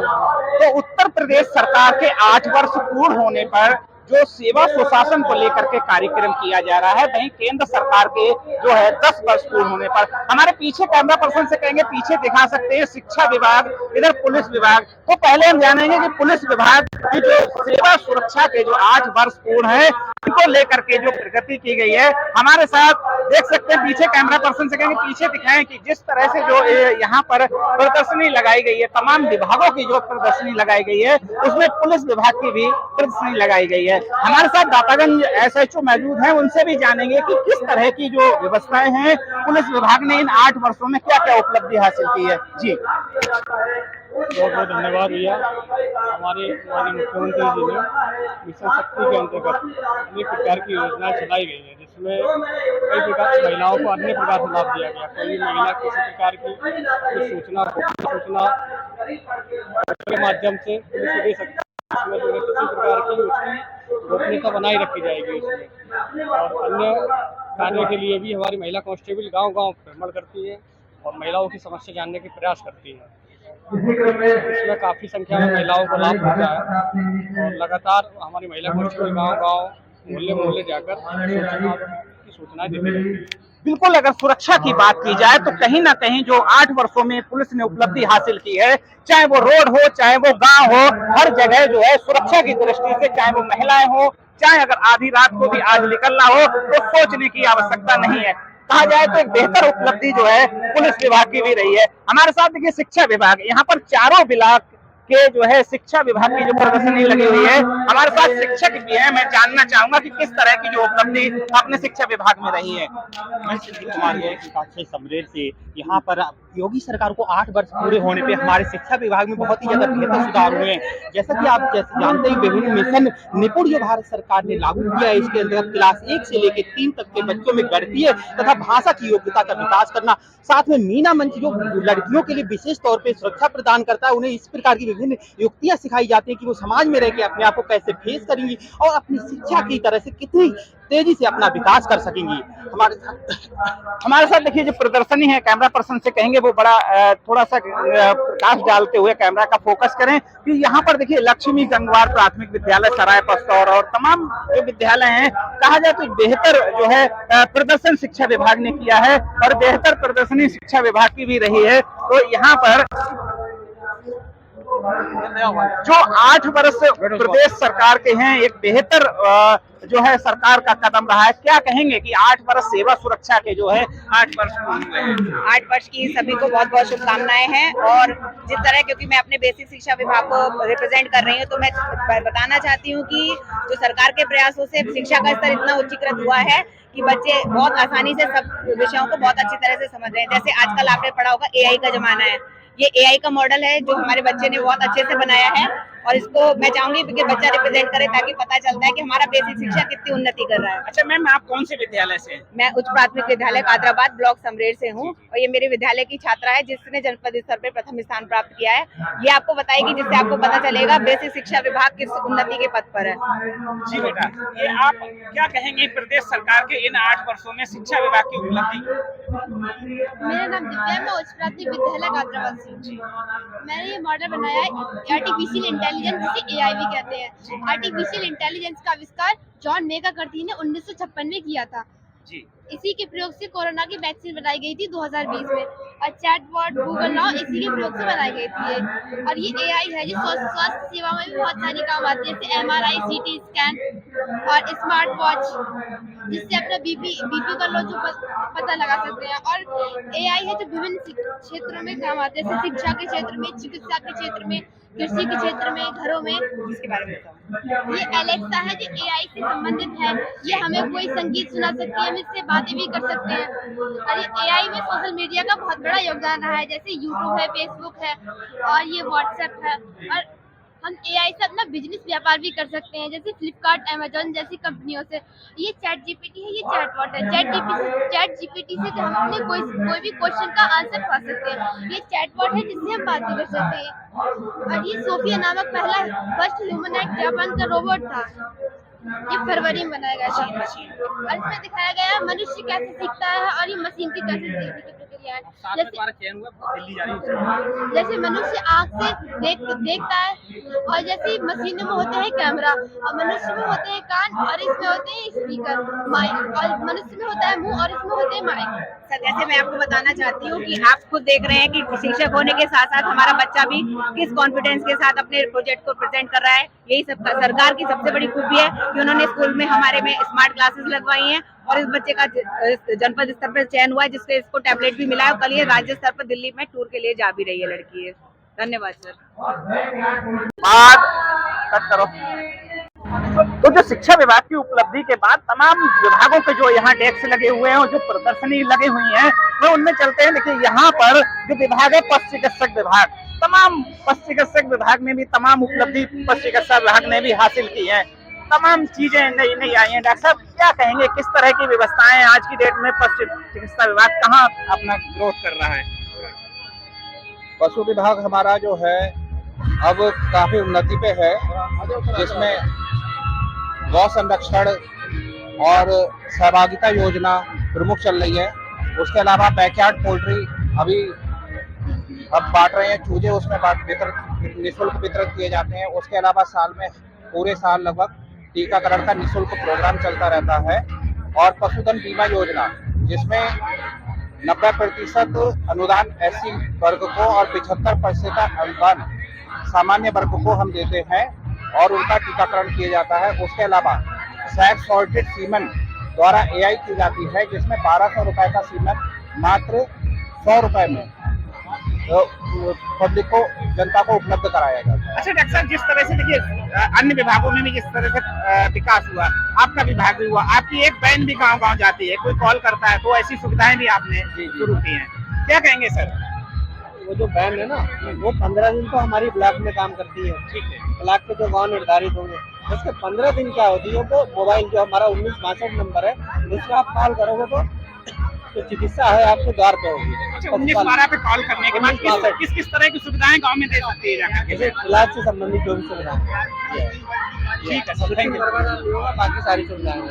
तो उत्तर प्रदेश सरकार के 8 वर्ष पूर्ण होने पर जो सेवा सुशासन को लेकर के कार्यक्रम किया जा रहा है, वहीं केंद्र सरकार के जो है 10 वर्ष पूर्ण होने पर हमारे पीछे कैमरा पर्सन से कहेंगे, पीछे दिखा सकते हैं शिक्षा विभाग, इधर पुलिस विभाग। तो पहले हम जानेंगे कि पुलिस विभाग की जो सेवा सुरक्षा के जो 8 वर्ष पूर्ण है, उनको लेकर के जो प्रगति की गई है, हमारे साथ देख सकते हैं। पीछे कैमरा पर्सन से कहेंगे, पीछे दिखाएं कि जिस तरह से जो यहाँ पर प्रदर्शनी लगाई गई है, तमाम विभागों की जो प्रदर्शनी लगाई गई है, उसमें पुलिस विभाग की भी प्रदर्शनी लगाई गई है। हमारे साथ दातागंज SHO मौजूद हैं, उनसे भी जानेंगे कि किस तरह की जो व्यवस्थाएं हैं, पुलिस विभाग ने इन 8 वर्षों में क्या क्या उपलब्धि हासिल की है। जी बहुत बहुत धन्यवाद भैया। हमारे मुख्यमंत्री जी ने मिशन शक्ति के अंतर्गत अनेक प्रकार की योजनाएं चलाई गई हैं, जिसमें कई प्रकार की महिलाओं को अन्य प्रकार से लाभ दिया गया। कोई महिला किसी प्रकार की सूचना के माध्यम से पुलिस को दे सकती है, उसमें जो है किसी प्रकार की उसकी गोपनीयता बनाए रखी जाएगी उसमें। और अन्य कार्य के लिए भी हमारी महिला कांस्टेबल गांव-गांव भ्रमण करती है और महिलाओं की समस्या जानने के प्रयास करती है। इसमें काफी संख्या में महिलाओं को लाभ होता है और लगातार हमारी महिला कांस्टेबल गांव-गांव, मोहल्ले-मोहल्ले जाकर सूचनाएं देती रहती है। बिल्कुल, अगर सुरक्षा की बात की जाए तो कहीं ना कहीं जो 8 वर्षों में पुलिस ने उपलब्धि हासिल की है, चाहे वो रोड हो, चाहे वो गांव हो, हर जगह जो है सुरक्षा की दृष्टि से, चाहे वो महिलाएं हो, चाहे अगर आधी रात को भी आज निकलना हो तो सोचने की आवश्यकता नहीं है। कहा जाए तो एक बेहतर उपलब्धि जो है पुलिस विभाग की भी रही है। हमारे साथ देखिए शिक्षा विभाग, यहाँ पर चारों ब्लॉक के जो है शिक्षा विभाग की जो प्रदर्शनी लगी हुई है, हमारे साथ शिक्षक भी है। मैं जानना चाहूंगा कि किस तरह की जो उपलब्धि अपने शिक्षा विभाग में रही है। मैं सुशील कुमार है समरेर से। यहाँ पर योगी सरकार को 8 वर्ष पूरे होने पे हमारे शिक्षा विभाग में बहुत ही ज्यादा बेहतर सुधार हुए हैं। जैसा कि आप जैसे जानते हैं, विभिन्न मिशन निपुण जो भारत सरकार ने लागू किया है, इसके अंतर्गत क्लास 1 से लेकर 3 तक के बच्चों में गणितीय तथा भाषा की योग्यता का विकास करना, साथ में मीना मंच जो लड़कियों के लिए विशेष तौर पे सुरक्षा प्रदान करता है, उन्हें इस प्रकार की विभिन्न युक्तियां सिखाई जाती है कि वो समाज में रह के अपने आप को कैसे फेस करेंगी और अपनी शिक्षा की तरह से कितनी तेजी से अपना विकास कर सकेंगी। हमारे साथ देखिए जो प्रदर्शनी है, कैमरा पर्सन से कहेंगे वो बड़ा थोड़ा सा प्रकाश डालते हुए कैमरा का फोकस करें कि यहाँ पर देखिए लक्ष्मी गंगवार प्राथमिक विद्यालय सराय पस्तौर और तमाम जो विद्यालय हैं, कहा जाए तो बेहतर जो है प्रदर्शन शिक्षा विभाग ने किया है और बेहतर प्रदर्शनी शिक्षा विभाग की भी रही है। तो यहाँ पर जो 8 वर्ष प्रदेश सरकार के हैं, एक बेहतर जो है सरकार का कदम रहा है। क्या कहेंगे कि 8 वर्ष सेवा सुरक्षा के जो है 8 वर्ष पूर्ण हुए हैं। 8 वर्ष की सभी को बहुत बहुत शुभकामनाएं हैं। और जिस तरह, क्योंकि मैं अपने बेसिक शिक्षा विभाग को रिप्रेजेंट कर रही हूँ, तो मैं बताना चाहती हूँ कि जो सरकार के प्रयासों से शिक्षा का स्तर इतना उच्चीकृत हुआ है कि बच्चे बहुत आसानी से सब विषयों को बहुत अच्छी तरह से समझ रहे हैं। जैसे आजकल आपने पढ़ा होगा AI का जमाना है, ये AI का मॉडल है जो हमारे बच्चे ने बहुत अच्छे से बनाया है और इसको मैं चाहूंगी कि बच्चा रिप्रेजेंट करे ताकि पता चलता है कि हमारा बेसिक शिक्षा कितनी उन्नति कर रहा है। अच्छा मैम, आप कौन से विद्यालय से हैं? मैं उच्च प्राथमिक विद्यालय कादराबाद ब्लॉक समरेर से हूँ और ये मेरे विद्यालय की छात्रा है जिसने जनपद स्तर पर प्रथम स्थान प्राप्त किया है। ये आपको बताएगी जिससे आपको पता चलेगा बेसिक शिक्षा विभाग किस उन्नति के पथ पर है। जी बेटा, ये आप क्या कहेंगे प्रदेश सरकार के इन 8 वर्षों में शिक्षा विभाग की उपलब्धि? मेरा नाम दिव्या है, मैं उच्च प्राथमिक विद्यालय कादराबाद से हूँ। मैंने ये मॉडल बनाया है आर्टिफिशियल इंटेलिजेंस, जिसे AI भी कहते हैं। आर्टिफिशियल इंटेलिजेंस का आविष्कार जॉन मैकार्थी ने 1956 में किया था। जी। इसी के प्रयोग से कोरोना की वैक्सीन बनाई गई थी 2020 में और चैटबॉट गूगल नाउ इसी के प्रयोग से बनाई गई थी। और ये AI है जो स्वास्थ्य सेवा में भी बहुत सारी काम आती है, जैसे MRI, CT स्कैन और स्मार्ट वॉच, जिससे अपना बीपी का लो जो पता लगा सकते हैं। और AI है जो विभिन्न क्षेत्रों में काम आते हैं, जैसे शिक्षा के क्षेत्र में, चिकित्सा के क्षेत्र में, कृषि के क्षेत्र में, घरों में। इसके बारे में बताओ। ये एलेक्सा है जो AI से संबंधित है। ये हमें कोई संगीत सुना सकती है, हम इससे बातें भी कर सकते हैं। और ये AI में सोशल मीडिया का बहुत बड़ा योगदान रहा है, जैसे YouTube है, Facebook है और ये WhatsApp है। और हम AI से अपना बिजनेस व्यापार भी कर सकते हैं, जैसे फ्लिपकार्ट, अमेजोन जैसी कंपनियों से। ये ChatGPT है, ये चैटबॉट है। ChatGPT से हम अपने कोई भी क्वेश्चन का आंसर पा सकते हैं। ये चैटबॉट है जिससे हम बातें कर सकते हैं। और ये सोफिया नामक पहला फर्स्ट ह्यूमनॉइड जापान का रोबोट था। ये फरवरी में बनाया गया था और इसमें दिखाया गया है मनुष्य कैसे सीखता है और ये मशीन की कैसे सीखने की प्रक्रिया है। जैसे मनुष्य आँख से देखता है और जैसे मशीनों में होते हैं कैमरा और मनुष्य में होते हैं कान और इसमें होते हैं स्पीकर माइक और मनुष्य में होता है मुंह और इसमें होते हैं माइक। सर जैसे मैं आपको बताना चाहती हूँ कि आप खुद देख रहे हैं कि शिक्षक होने के साथ साथ हमारा बच्चा भी किस कॉन्फिडेंस के साथ अपने प्रोजेक्ट को प्रेजेंट कर रहा है। यही सब सरकार की सबसे बड़ी खूबी है कि उन्होंने स्कूल में हमारे में स्मार्ट क्लासेस लगवाई हैं और इस बच्चे का जनपद स्तर पर चयन हुआ है जिसके इसको टैबलेट भी मिला है और कल ये राज्य स्तर पर दिल्ली में टूर के लिए जा भी रही है लड़की है। धन्यवाद सर। कट करो। तो जो शिक्षा विभाग की उपलब्धि के बाद तमाम विभागों के जो यहाँ डेस्क लगे हुए हैं और जो प्रदर्शनी लगे हुई हैं वो उनमें चलते हैं। देखिए यहाँ पर जो विभाग है पशु चिकित्सक विभाग, तमाम पशु चिकित्सक विभाग में भी तमाम उपलब्धि पशु चिकित्सा विभाग ने भी हासिल की है। तमाम चीजें नई नई आई हैं। डॉक्टर साहब क्या कहेंगे, किस तरह की व्यवस्थाएं आज की डेट में पशु चिकित्सा विभाग कहाँ अपना ग्रोथ कर रहा है? पशु विभाग हमारा जो है अब काफी उन्नति पे है, जिसमें गौ संरक्षण और सहभागिता योजना प्रमुख चल रही है। उसके अलावा बैकयार्ड पोल्ट्री अभी अब बांट रहे हैं, चूजे उसमें निःशुल्क वितरित किए जाते हैं। उसके अलावा साल में पूरे साल लगभग टीकाकरण का निःशुल्क प्रोग्राम चलता रहता है। और पशुधन बीमा योजना जिसमें 90% अनुदान एससी वर्ग को और 75% अनुदान सामान्य वर्ग को हम देते हैं और उनका टीकाकरण किया जाता है। उसके अलावा सैग सॉर्टेड सीमन द्वारा एआई की जाती है, जिसमें 1200 रुपए का सीमन मात्र 100 रुपए में पब्लिक को, जनता को उपलब्ध कराया जाता है। अच्छा डॉक्टर साहब, जिस तरह से देखिए अन्य विभागों में भी जिस तरह से विकास हुआ, आपका विभाग भी हुआ, आपकी एक वैन भी गांव-गांव जाती है, कोई कॉल करता है तो ऐसी सुविधाएं भी आपने शुरू की हैं। क्या कहेंगे सर? वो जो वैन है ना, वो 15 दिन तो हमारी ब्लॉक में काम करती है। ठीक है, ब्लॉक के जो गाँव निर्धारित होंगे उसके 15 दिन क्या होती है, वो मोबाइल जो हमारा 1962 नंबर है उस पर आप कॉल करोगे तो चिकित्सा है आपके द्वार पे होगी। 1912 पे कॉल करने के बाद किस तरह की सुविधाएं गांव में दे सकती है जाकर के? इलाज से संबंधित जो भी सुविधाएं। ठीक है सर, थैंक यू। बाकी सारी सुविधाएं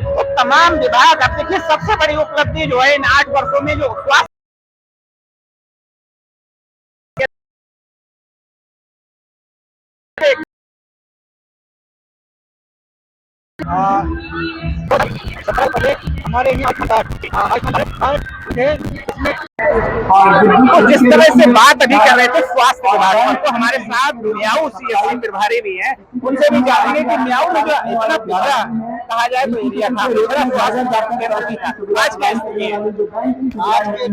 तो तमाम विभाग, अब देखिए सबसे बड़ी उपलब्धि जो है इन 8 वर्षों में जो स्वास्थ्य हमारे जिस तरह से बात अभी कर रहे थे स्वास्थ्य विभाग, तो हमारे साथ म्याऊ सीएससी प्रभारी भी हैं, उनसे भी जानेंगे कि म्याऊ में जो इतना बड़ा कहा जाए तो एरिया था, बड़ा स्वास्थ्य केंद्र था, आज क्या स्थिति है? आज के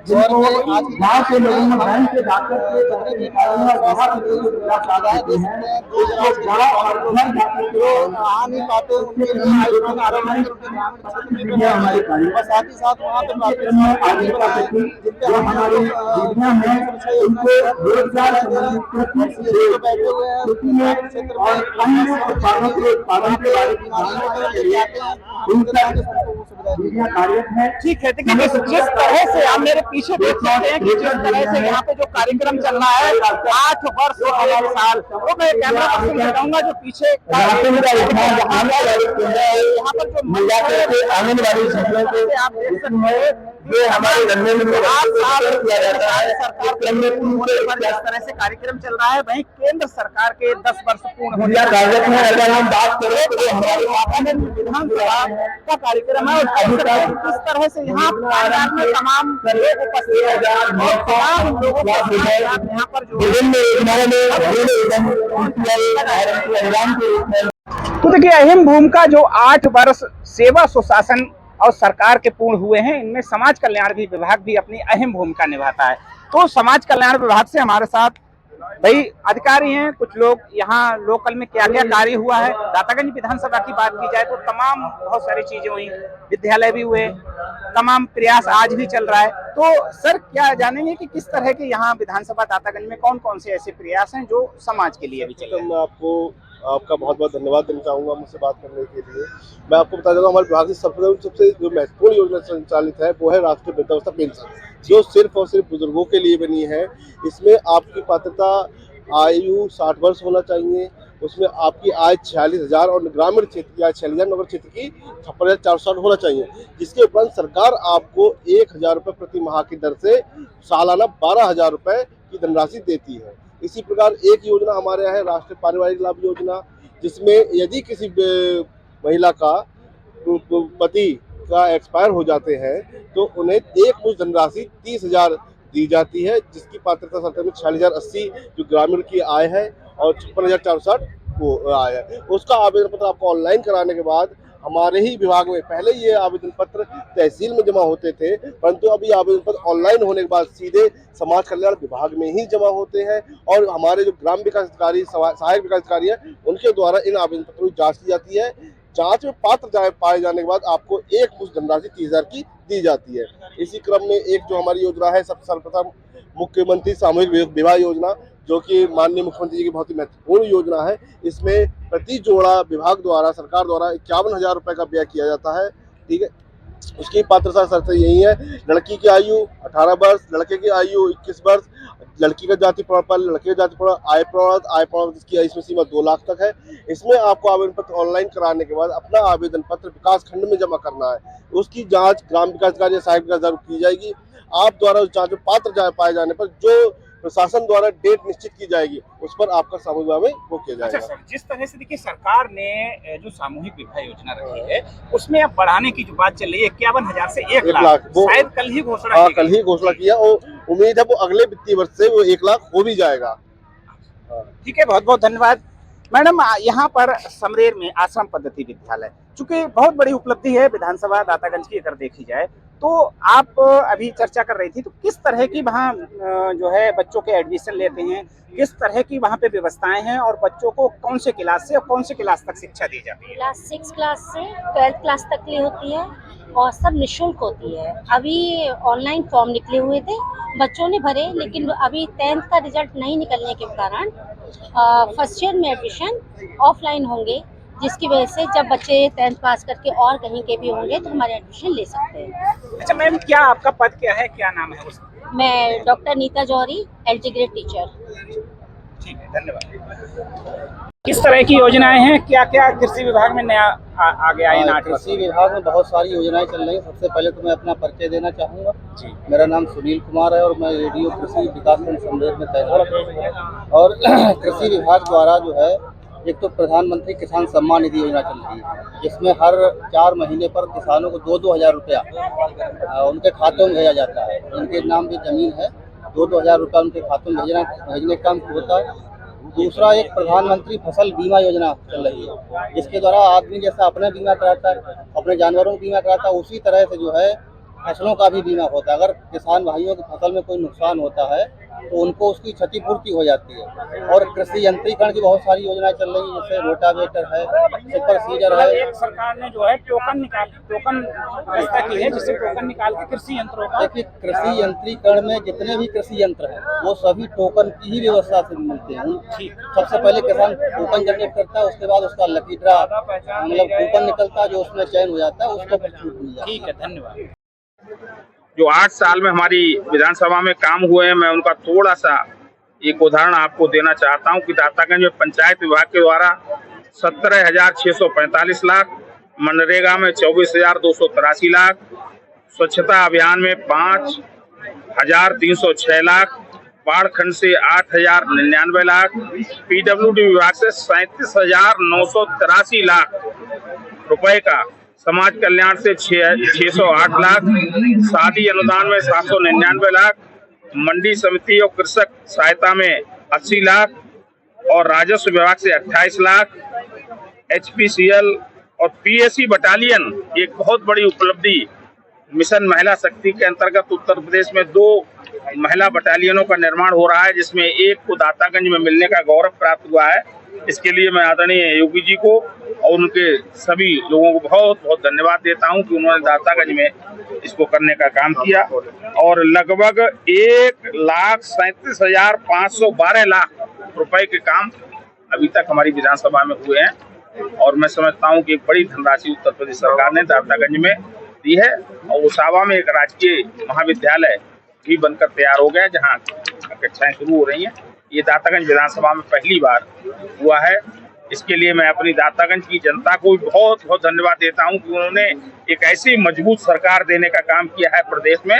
दौर में गाँव के लोगों ने बैंक से जाकर के जितने भी आ नहीं पाते उनके लिए आयुष्मान आरोग्य और साथ ही साथ वहाँ पे हमारे उनको रोजगार बैठे हुए हैं क्षेत्र और अन्य उत्पादों के उत्पादन के बारे में जानने के लिए आते हैं। ठीक है, देखिए जिस तरह से आप मेरे पीछे देख सकते हैं कि जिस तरह से यहाँ पे जो कार्यक्रम चल रहा है 8 वर्ष और 1 साल, वो मैं कैमरा पर्सन बताऊंगा जो पीछे यहाँ पर जो महिला आंगनबाड़ी आप देख सकते हैं ये हमारे गवर्नमेंट में किया जाता है। सरकार जिस तरह से कार्यक्रम चल रहा है, वहीं केंद्र सरकार के 10 वर्ष पूर्ण होने में अगर हम बात करें तो हमारे विधानसभा का कार्यक्रम है और किस तरह से यहाँ में तमाम लोग उपस्थित है, तमाम लोगों को यहाँ पर जो तो देखिए अहम भूमिका जो 8 वर्ष सेवा सुशासन और सरकार के पूर्ण हुए हैं, इनमें समाज कल्याण विभाग भी अपनी अहम भूमिका निभाता है। तो समाज कल्याण विभाग से हमारे साथ भाई अधिकारी हैं, कुछ लोग यहाँ लोकल में क्या क्या कार्य हुआ है। दातागंज विधानसभा की बात की जाए तो तमाम बहुत सारी चीजें हुई, विद्यालय भी हुए, तमाम प्रयास आज भी चल रहा है। तो सर क्या जानेंगे कि किस तरह के यहाँ विधानसभा दातागंज में कौन कौन से ऐसे प्रयास हैं जो समाज के लिए भी चल रहे हैं? मैं आपको आपका बहुत बहुत धन्यवाद देना चाहूँगा मुझसे बात करने के लिए। मैं आपको बता देता हूँ, हमारे विभाग की सबसे जो महत्वपूर्ण योजना संचालित है वो है राष्ट्रीय वृद्धावस्था पेंशन, जो सिर्फ और सिर्फ बुजुर्गों के लिए बनी है। इसमें आपकी पात्रता आयु 60 वर्ष होना चाहिए उसमें आपकी आय 46,000 और ग्रामीण क्षेत्र की आय 46,000, नगर क्षेत्र की 56,460 होना चाहिए, जिसके उपरांत सरकार आपको 1,000 रुपये प्रति माह की दर से सालाना 12,000 रुपये की धनराशि देती है। इसी प्रकार एक योजना हमारे यहाँ है राष्ट्रीय पारिवारिक लाभ योजना, जिसमें यदि किसी महिला का पति का एक्सपायर हो जाते हैं तो उन्हें एक मुश्त धनराशि 30,000 दी जाती है, जिसकी पात्रता शर्त में 46,080 जो ग्रामीण की आय है और 56,460 वो आय है। उसका आवेदन पत्र आपको ऑनलाइन कराने के बाद हमारे ही विभाग में, पहले ये आवेदन पत्र तहसील में जमा होते थे, परंतु अभी आवेदन पत्र ऑनलाइन होने के बाद सीधे समाज कल्याण विभाग में ही जमा होते हैं और हमारे जो ग्राम विकास अधिकारी, सहायक विकास अधिकारी है, उनके द्वारा इन आवेदन पत्रों की जाँच की जाती है। जांच में पात्र पाए जाने के बाद आपको एक मुश्त धनराशि 30,000 की दी जाती है। इसी क्रम में एक जो हमारी योजना है, सबसे सर्वप्रथम मुख्यमंत्री सामूहिक विवाह योजना, जो कि माननीय मुख्यमंत्री जी की बहुत ही महत्वपूर्ण योजना है। इसमें प्रति जोड़ा विभाग द्वारा, सरकार द्वारा 51,000 रुपये का व्यय किया जाता है। ठीक है, उसकी पात्रता शर्त यही है, लड़की की आयु 18 वर्ष, लड़के की आयु 21 वर्ष, लड़की का जाति प्रमाण पत्र, लड़के का जाति प्रमाण, आय प्रमाण जिसकी इसमें सीमा 2 लाख तक है। इसमें आपको आवेदन पत्र ऑनलाइन कराने के बाद अपना आवेदन पत्र विकास खंड में जमा करना है। उसकी जांच ग्राम विकास अधिकारी या सहायक विकास अधिकारी की जाएगी। आप द्वारा उस जांच में पात्र पाए जाने पर जो प्रशासन द्वारा डेट निश्चित की जाएगी, उस पर आपका सामूहिक विवाह में वो किया जाएगा। अच्छा सर, जिस तरह से देखिए सरकार ने जो सामूहिक विवाह योजना रखी है, उसमें अब बढ़ाने की जो बात चल रही है 51,000 से 1 लाख, शायद कल ही घोषणा कल ही घोषणा किया और उम्मीद है वो अगले वित्तीय वर्ष से वो 1 लाख हो भी जाएगा। ठीक है, बहुत बहुत धन्यवाद मैडम। यहाँ पर समरेर में आश्रम पद्धति विद्यालय, चूंकि बहुत बड़ी उपलब्धि है विधानसभा दातागंज की, अगर देखी जाए तो आप अभी चर्चा कर रही थी, तो किस तरह की वहाँ जो है बच्चों के एडमिशन लेते हैं, किस तरह की वहाँ पे व्यवस्थाएं हैं और बच्चों को कौन से क्लास से और कौन से क्लास तक शिक्षा दी जाती है? क्लास 6 क्लास से 12th क्लास तक की होती है और सब निःशुल्क होती है। अभी ऑनलाइन फॉर्म निकले हुए थे, बच्चों ने भरे, लेकिन अभी 10th का रिजल्ट नहीं निकलने के कारण फर्स्ट ईयर में एडमिशन ऑफलाइन होंगे, जिसकी वजह से जब बच्चे 10th पास करके और कहीं के भी होंगे तो हमारे एडमिशन ले सकते हैं। अच्छा मैम, क्या आपका पद क्या है, क्या नाम है उसका? मैं डॉक्टर नीता जौहरी, LT ग्रेड टीचर। ठीक है, धन्यवाद। किस तरह की योजनाएं हैं, क्या क्या कृषि विभाग में नया आ गया है? कृषि विभाग में बहुत सारी योजनाएं चल रही हैं। सबसे पहले तो मैं अपना परिचय देना चाहूँगा। मेरा नाम सुनील कुमार है और मैं रेडियो कृषि विकास खंड समरेर में तैनात हूँ। और कृषि विभाग द्वारा जो है, एक तो प्रधानमंत्री किसान सम्मान निधि योजना चल रही है, जिसमें हर 4 महीने पर किसानों को 2-2 हज़ार रुपया उनके खातों में भेजा जाता है। जिनके नाम भी जमीन है, 2-2 हज़ार रुपया उनके खातों में भेजने का काम होता है। दूसरा, एक प्रधानमंत्री फसल बीमा योजना चल रही है, जिसके द्वारा आदमी जैसा अपना बीमा कराता है, अपने जानवरों का बीमा कराता है, उसी तरह से जो है फसलों का भी बीमा होता है। अगर किसान भाइयों की फसल में कोई नुकसान होता है तो उनको उसकी क्षतिपूर्ति हो जाती है। और कृषि यंत्रीकरण की बहुत सारी योजनाएं चल रही हैं, जैसे रोटावेटर है, सुपर सीडर है। एक सरकार ने जो है टोकन व्यवस्था की है, जिससे टोकन निकाल के कृषि यंत्रों का, देखिए कृषि यंत्रीकरण में जितने भी कृषि यंत्र हैं वो सभी टोकन की ही व्यवस्था से मिलते हैं। सबसे पहले किसान टोकन जनरेट करता है, उसके बाद उसका लकी ड्रा मतलब कूपन निकलता है, जो उसमें चयन हो जाता है, उसको फिर छूट मिल जाती है। ठीक है, धन्यवाद। जो 8 साल में हमारी विधानसभा में काम हुए हैं, मैं उनका थोड़ा सा एक उदाहरण आपको देना चाहता हूं कि दातागंज में पंचायत विभाग के द्वारा 17,645 लाख, मनरेगा में 24,283 लाख, स्वच्छता अभियान में 5,306 लाख, बाढ़ खंड से 8,099 लाख, PWD विभाग से 37,983 लाख रुपए का, समाज कल्याण से 608 लाख, शादी अनुदान में 799 लाख, मंडी समिति और कृषक सहायता में 80 लाख और राजस्व विभाग से 28 लाख, HPCL और PSC बटालियन, एक बहुत बड़ी उपलब्धि मिशन महिला शक्ति के अंतर्गत उत्तर प्रदेश में 2 महिला बटालियनों का निर्माण हो रहा है, जिसमें एक को दातागंज में मिलने का गौरव प्राप्त हुआ है। इसके लिए मैं आदरणीय योगी जी को और उनके सभी लोगों को बहुत बहुत धन्यवाद देता हूं कि उन्होंने दातागंज में इसको करने का काम किया। और लगभग 1,37,512 लाख रुपए के काम अभी तक हमारी विधानसभा में हुए हैं और मैं समझता हूं कि एक बड़ी धनराशि उत्तर प्रदेश सरकार ने दातागंज में दी है। और उसावा में एक राजकीय महाविद्यालय भी बनकर तैयार हो गया, जहाँ कक्षाएं शुरू हो रही हैं। ये दातागंज विधानसभा में पहली बार हुआ है इसके लिए मैं अपनी दातागंज की जनता को भी बहुत बहुत धन्यवाद देता हूं कि उन्होंने एक ऐसी मजबूत सरकार देने का काम किया है प्रदेश में,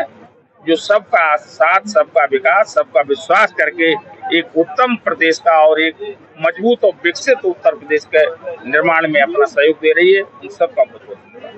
जो सबका साथ, सबका विकास, सबका विश्वास करके एक उत्तम प्रदेश का और एक मजबूत और विकसित उत्तर प्रदेश के निर्माण में अपना सहयोग दे रही है। इन सबका बहुत बहुत